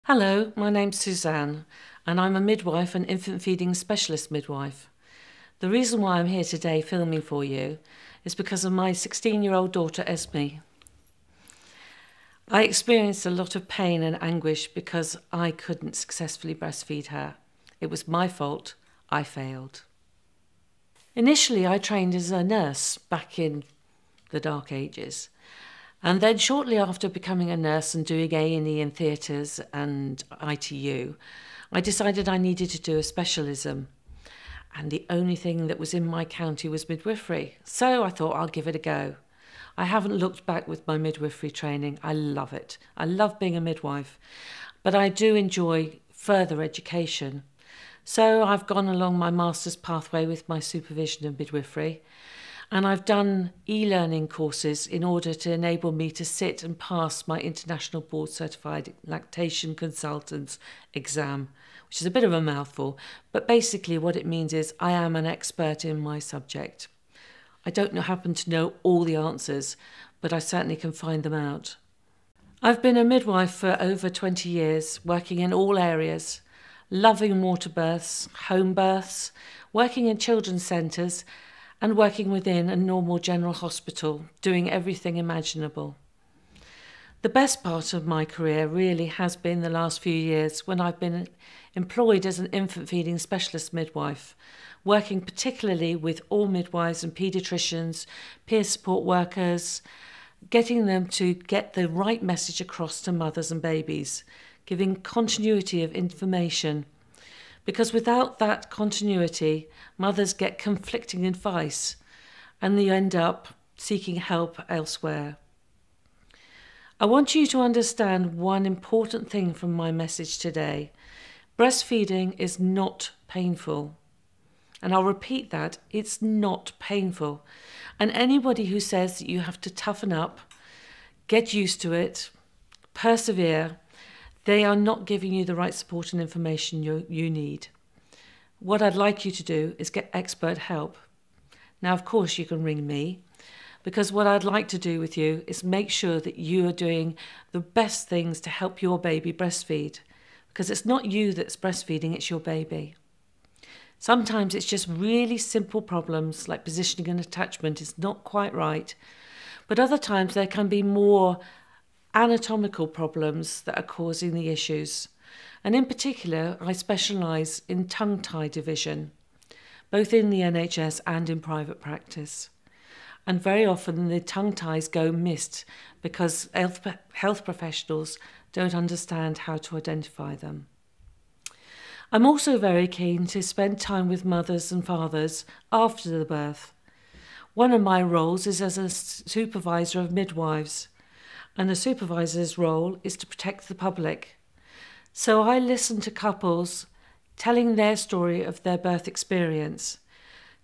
Hello, my name's Suzanne, and I'm a midwife and infant feeding specialist midwife. The reason why I'm here today filming for you is because of my 16-year-old daughter Esme. I experienced a lot of pain and anguish because I couldn't successfully breastfeed her. It was my fault. I failed. Initially, I trained as a nurse back in the dark ages. And then shortly after becoming a nurse and doing A&E in theatres and ITU, I decided I needed to do a specialism. And the only thing that was in my county was midwifery. So I thought I'll give it a go. I haven't looked back with my midwifery training. I love it. I love being a midwife. But I do enjoy further education. So I've gone along my master's pathway with my supervision of midwifery. And I've done e-learning courses in order to enable me to sit and pass my International Board Certified Lactation Consultants exam, which is a bit of a mouthful, but basically what it means is I am an expert in my subject. I don't happen to know all the answers, but I certainly can find them out. I've been a midwife for over 20 years, working in all areas, loving water births, home births, working in children's centres, and working within a normal general hospital, doing everything imaginable. The best part of my career really has been the last few years when I've been employed as an infant feeding specialist midwife, working particularly with all midwives and paediatricians, peer support workers, getting them to get the right message across to mothers and babies, giving continuity of information. Because without that continuity, mothers get conflicting advice and they end up seeking help elsewhere. I want you to understand one important thing from my message today. Breastfeeding is not painful. And I'll repeat that, it's not painful. And anybody who says that you have to toughen up, get used to it, persevere, they are not giving you the right support and information you need. What I'd like you to do is get expert help. Now, of course, you can ring me, because what I'd like to do with you is make sure that you are doing the best things to help your baby breastfeed, because it's not you that's breastfeeding, it's your baby. Sometimes it's just really simple problems like positioning and attachment is not quite right, but other times there can be more anatomical problems that are causing the issues. And in particular, I specialise in tongue-tie division, both in the NHS and in private practice. And very often the tongue ties go missed because health professionals don't understand how to identify them. I'm also very keen to spend time with mothers and fathers after the birth. One of my roles is as a supervisor of midwives, and a supervisor's role is to protect the public. So I listen to couples telling their story of their birth experience.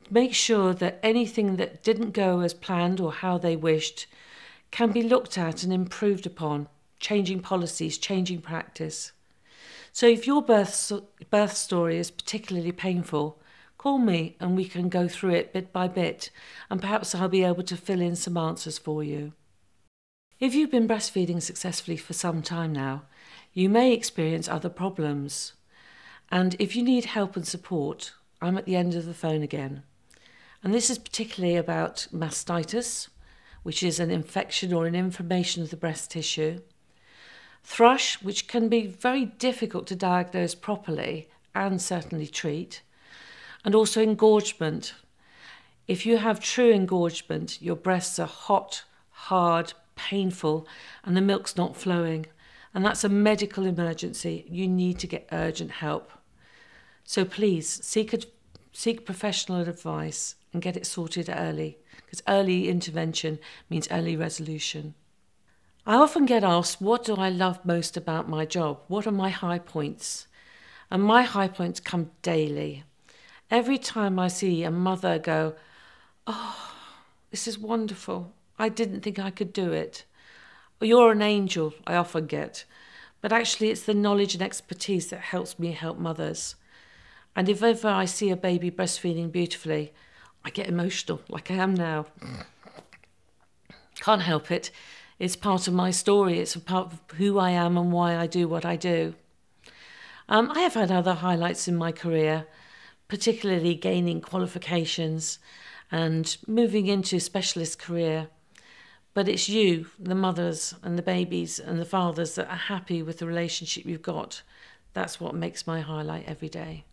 Make sure that anything that didn't go as planned or how they wished can be looked at and improved upon, changing policies, changing practice. So if your birth story is particularly painful, call me and we can go through it bit by bit, and perhaps I'll be able to fill in some answers for you. If you've been breastfeeding successfully for some time now, you may experience other problems. And if you need help and support, I'm at the end of the phone again. And this is particularly about mastitis, which is an infection or an inflammation of the breast tissue. Thrush, which can be very difficult to diagnose properly and certainly treat. And also engorgement. If you have true engorgement, your breasts are hot, hard, painful, and the milk's not flowing. And that's a medical emergency. You need to get urgent help. So please seek professional advice and get it sorted early, because early intervention means early resolution. I often get asked, what do I love most about my job? What are my high points? And my high points come daily. Every time I see a mother go, "Oh, this is wonderful. I didn't think I could do it." Or, "You're an angel," I often get. But actually it's the knowledge and expertise that helps me help mothers. And if ever I see a baby breastfeeding beautifully, I get emotional, like I am now. Can't help it. It's part of my story. It's a part of who I am and why I do what I do. I have had other highlights in my career, particularly gaining qualifications and moving into a specialist career. But it's you, the mothers and the babies and the fathers, that are happy with the relationship you've got. That's what makes my highlight every day.